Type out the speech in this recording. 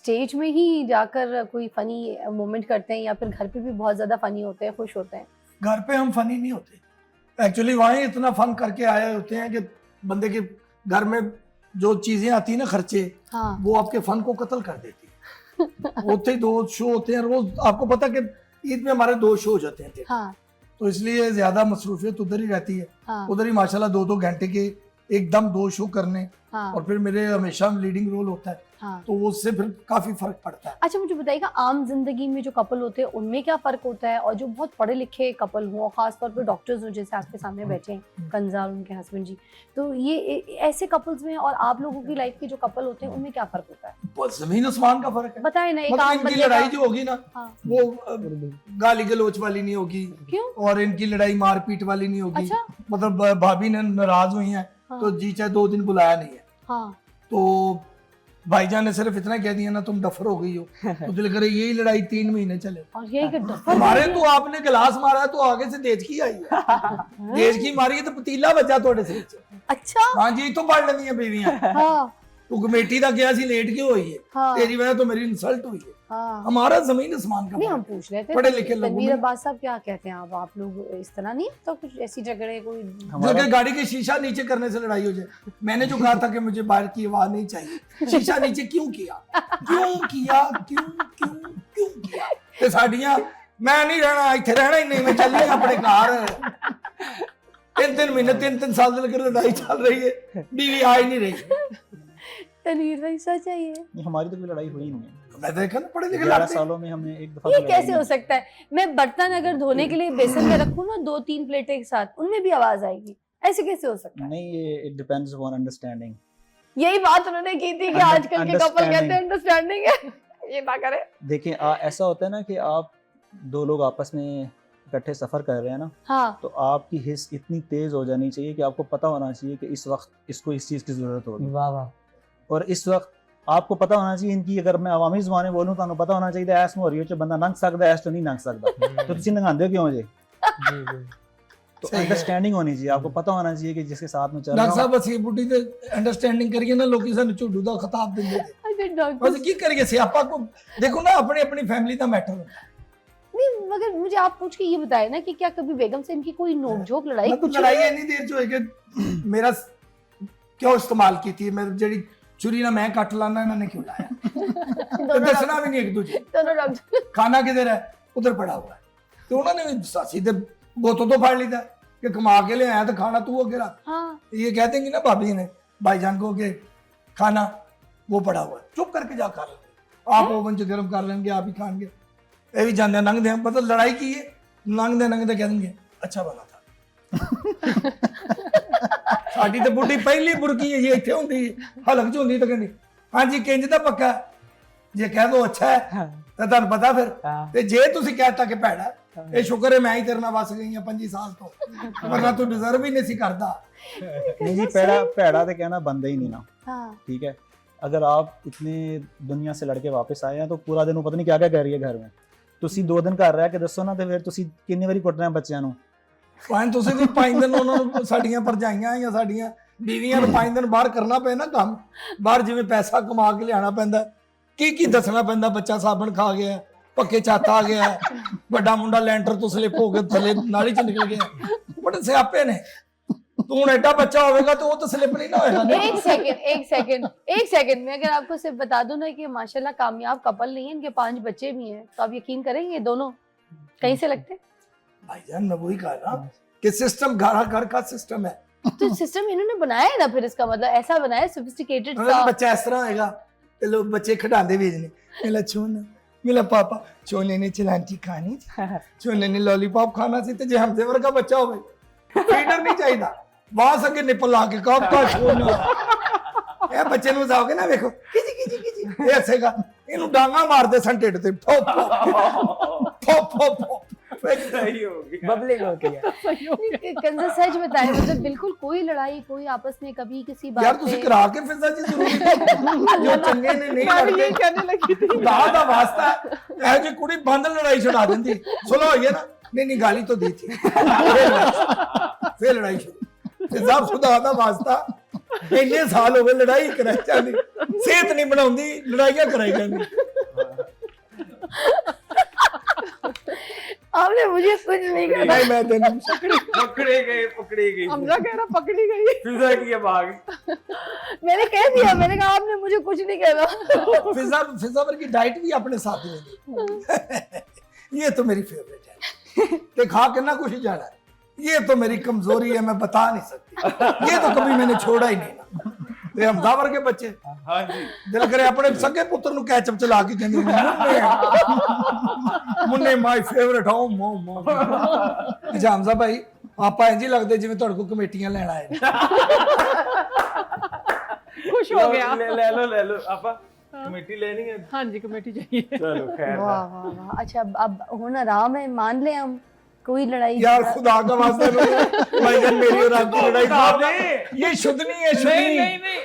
Stage में ही जाकर कोई फनी मोमेंट करते हैं या फिर घर पे भी बहुत ज्यादा फनी होते हैं, खुश होते हैं? घर पे हम फनी नहीं होते एक्चुअली, वहीं इतना फन करके आए होते हैं कि बंदे के घर में जो चीजें आती है ना, खर्चे, हाँ वो आपके फन को कत्ल कर देती है। होते ही 2 शो होते हैं रोज, आपको पता कि ईद में हमारे 2 शो हो जाते हैं हाँ तो इसलिए ज्यादा मसरूफियत उधर ही रहती है। हाँ उधर ही माशाल्लाह 2-2 घंटे के एकदम 2 शो करने, हाँ और फिर मेरे हमेशा लीडिंग रोल होता है हाँ। तो उससे फिर काफी फर्क पड़ता है। अच्छा मुझे बताइएगा, आम जिंदगी में जो कपल होते हैं उनमें क्या फर्क होता है, और जो बहुत पढ़े लिखे कपल हो, खासतौर पर डॉक्टर्स हो जैसे आपके सामने बैठे हैं कंजा और उनके हस्बैंड जी, तो ये ऐसे कपल्स में और आप लोगों की लाइफ के जो कपल होते हैं उनमें क्या फर्क होता है? बस जमीन आसमान का फर्क है। बताए ना, एक मतलब आम इनकी बंदे लड़ाई का। जो होगी ना, हाँ। वो गाली गलोच वाली नहीं होगी। क्यों? और इनकी लड़ाई मारपीट वाली नहीं होगी। अच्छा। मतलब भाभी ने नाराज हुई है हाँ। तो जी चाहे 2 दिन बुलाया नहीं है, हाँ तो भाईजान ने सिर्फ इतना कह दिया ना तुम डफर हो गई हो, तो दिल करे यही लड़ाई 3 महीने चले। और यही कि डफर हमारे तो आपने गिलास मारा है तो आगे से देजकी आई है, देजकी मारी है तो पतीला बजा थोड़े से। अच्छा। हाँ जी, तो पढ़ लेनी है बीवियां। हाँ तू कमेटी का गया सी लेट क्यों हुई है? हाँ। तेरी वजह तो मेरी इंसल्ट हुई है। हाँ। हमारा जमीन आसमान का नहीं, फर्क हम है। पूछ रहे थे पढ़े लिखे लोगों तनवीर में अब्बास साहब क्या कहते हैं आप लोग इस तरह नहीं तो कुछ ऐसी झगड़े कोई? जगह गाड़ी की शीशा नीचे करने से लड़ाई हो जाए। मैंने जो कहा था कि मुझे बाहर की आवाज नहीं चाहिए, शीशा नीचे क्यों किया, क्यों किया, क्यों क्यों क्यों किया? ते साडियां मैं नहीं रहना इत्थे, रहना ही नहीं, मैं चल रही अपने घर। 3-3 महीने 3-3 साल से लेकर लड़ाई चल रही है, बीवी आ ही नहीं रही। तनवीर भाई सच है ये? हमारी तो कोई लड़ाई हुई नहीं है। मैं देखा ना, पढ़े लिखे 11 लड़ते हैं। सालों में हमने एक दफा ये भी लड़ाई कैसे हो नहीं सकता है? मैं बर्तन अगर धोने के लिए बेसन में रखूं ना 2-3 प्लेटें एक साथ, उनमें भी आवाज आएगी, ऐसे कैसे हो सकता की। है? नहीं, ये इट डिपेंड्स अपॉन अंडरस्टैंडिंग। यही बात उन्होंने की थी कि आजकल के कपल कहते हैं अंडरस्टैंडिंग है। ये ना करें। देखिए ऐसा होता है ना कि आप 2 लोग आपस में इकट्ठे सफर कर रहे हैं ना, हाँ तो आपकी हिस्स इतनी तेज हो जानी चाहिए कि आपको पता होना चाहिए कि इस वक्त इसको इस चीज की जरूरत होगी। वाह वाह। और इस वक्त आपको पता होना चाहिए इनकी, अगर मैं अवामी ज़बान में बोलूं तो आपको पता होना चाहिए ऐस में हो रही है बंदा नंग सकता है, ऐस तो नहीं नंग सकता, तो तुम नंगांदे क्यों जी? जी जी। तो सही है। अंडरस्टैंडिंग होनी चाहिए, आपको पता होना चाहिए कि जिसके साथ में चल रहा डॉक्टर हूं। साहब ਅਸੀਂ ਬੁੱਢੀ ਤੇ ਅੰਡਰਸਟੈਂਡਿੰਗ ਕਰੀਏ ਨਾ, ਲੋਕੀ ਸਾਨੂੰ ਝੁੱਡੂ ਦਾ ਖਿਤਾਬ ਦਿੰਦੇ ਨੇ। अरे डॉक्टर बस की करिए सियापा को देखो ना, अपनी अपनी फैमिली का मैटर होता है। नहीं, मगर मुझे आप पूछ के ये बताए ना कि क्या कभी बेगम से इनकी कोई नोकझोंक लड़ाई मैं तो कुछ लड़ाई इतनी देर जो है कि मेरा क्यों इस्तेमाल की थी, मैं जेडी छुरी ना मैं कट लाना, इन्होंने क्यों लाया? तो दसना भी नहीं एक दूसरे। दोनों डॉक्टर। खाना किधर है? उधर पड़ा हुआ है। तो उन्होंने भी सासी दे बोतों तो फाड़ ली था कि कमा के ले आया तो खाना तू अगे रख। हाँ ये कहते हैं कि ना भाभी ने भाईजान को कि खाना वो पड़ा हुआ है, चुप करके जा खा लेंगे आप, ओवन च गर्म कर लेंगे, आप ही खाएंगे। ये भी जानते लंघते हैं, मतलब लड़ाई की है, लंघते कह देंगे अच्छा बना था। साडी ते बुढ़ी पहली बुरकी है, ये इत्थे होंदी हलक च होंदी तो कहंदी हां जी किंज दा पक्का है? जे कह दो अच्छा है तो तुहानू पता फिर, हाँ। ते जे तुसी कहता कि भैड़ा ये शुक्र है मैं ही तेरे नाल वस गई हां 25 साल तो, वरना तू डिजर्व ही नहीं सी करदा। नहीं जी, पैड़ा तो कहना बनता ही नहीं ना। हाँ ठीक है, अगर आप इतने दुनिया से लड़के वापस आए हैं तो पूरा दिन वो पता नहीं क्या क्या कर रही है घर में, ਤੁਸੀਂ 2 ਦਿਨ ਘਰ ਰਹਿ ਕੇ ਦੱਸੋ ਨਾ, ਤੇ ਫਿਰ ਤੁਸੀਂ ਕਿੰਨੀ ਵਾਰੀ ਕੁੱਟਣਾ ਬੱਚਿਆਂ ਨੂੰ? ਭਾਵੇਂ ਤੁਸੀਂ ਵੀ 5 ਦਿਨ ਉਹਨਾਂ ਨੂੰ, ਸਾਡੀਆਂ ਭਰਜਾਈਆਂ ਜਾਂ ਸਾਡੀਆਂ ਬੀਵੀਆਂ ਨੂੰ 5 ਦਿਨ ਬਾਹਰ ਕਰਨਾ ਪਏ ਨਾ ਕੰਮ, ਬਾਹਰ ਜਿਵੇਂ ਪੈਸਾ ਕਮਾ ਕੇ ਲਿਆਣਾ ਪੈਂਦਾ, ਕੀ ਦੱਸਣਾ ਪੈਂਦਾ, ਬੱਚਾ ਸਾਬਣ ਖਾ ਗਿਆ, ਪੱਕੇ ਛੱਤ ਆ ਗਿਆ, ਵੱਡਾ ਮੁੰਡਾ ਲੈਂਟਰ ਤੋਂ ਸਲਿੱਪ ਹੋ ਕੇ ਥੱਲੇ ਨਾਲੀ ਚ ਨਿਕਲ ਗਿਆ, ਬੜੇ ਸਿਆਪੇ ਨੇ। तू हूं एडा बच्चा होगा तो वो तो स्लिप नहीं ना होगा। एक सेकंड मैं अगर आपको सिर्फ बता दूं ना कि माशाल्लाह कामयाब कपल नहीं है, इनके 5 बच्चे भी हैं, तो आप यकीन करेंगे दोनों कहीं से लगते? भाईजान मैं वही कहा ना कि सिस्टम घर का सिस्टम है, तो सिस्टम इन्होंने बनाया है ना, फिर इसका मतलब ऐसा बनाया सोफिस्टिकेटेड सा। बच्चा इस तरह होएगा ते लोग बच्चे खिडांदे भी ने, मेरा छोना मेरा पापा, छोने ने चिलांटी खानी, छोने ने लॉलीपॉप खाना सी, ते जे हमजेवर का बच्चा होवे फीडर नहीं चाहिए, वहां से निपल ला के कब का छोना ए बच्चे नु जाओगे ना, देखो किजी ये हसेगा, इनु डांगा मार दे सन ढिड ते ठोप ठोप ठोप सही हो गया, बबलिंग हो गया। कंजर सच बताए, मतलब बिल्कुल कोई लड़ाई कोई आपस में कभी किसी बात यार तुसी करा के फिजा जी जरूरी है, जो चंगे ने नहीं करते कहने लगी थी खुदा दा वास्ता ए जी कुड़ी बंद लड़ाई छुड़ा देंदी, सुनो होइए ना, नहीं गाली तो दी थी, फिर लड़ाई शुरू, फिर सब खुदा दा वास्ता इतने साल हो गए लड़ाई कराई जानी, सेहत नहीं बनाउंदी लड़ाइयां कराई जांदी आपने मुझे कुछ नहीं कहा। नहीं मैं तेन पकड़े गई हमजा कह रहा पकड़ी गई। फिजा की भाग मैंने कह दिया, मैंने कहा आपने मुझे कुछ नहीं कहना। फिजा पर की डाइट भी अपने साथ लेंगे ये तो मेरी फेवरेट है ते खा के ना कुछ जाना है ये तो मेरी कमजोरी है मैं बता नहीं सकती ये तो कभी मैंने छोड़ा ही नहीं ना ते हमदावर के बच्चे हाँ जी दिल करे अपने सगे पुत्र नु कैचअप चला के कहंदे मुन्ने माय फेवरेट हो मो अच्छा हमजा भाई आपा इंज ही लगदे जिवें तुहाडे को कमेटियां लेना आए खुश हो गया। ले लो आपा कमेटी लेनी है हाँ जी कमेटी चाहिए। चलो खैर वाह वाह वाह। अच्छा अब होना आराम है, मान ले हम कोई लड़ाई यार खुदा का वास्ता भाईजान मेरी और आपकी लड़ाई नहीं ये शुद्धनी है नहीं शुद्धनी नहीं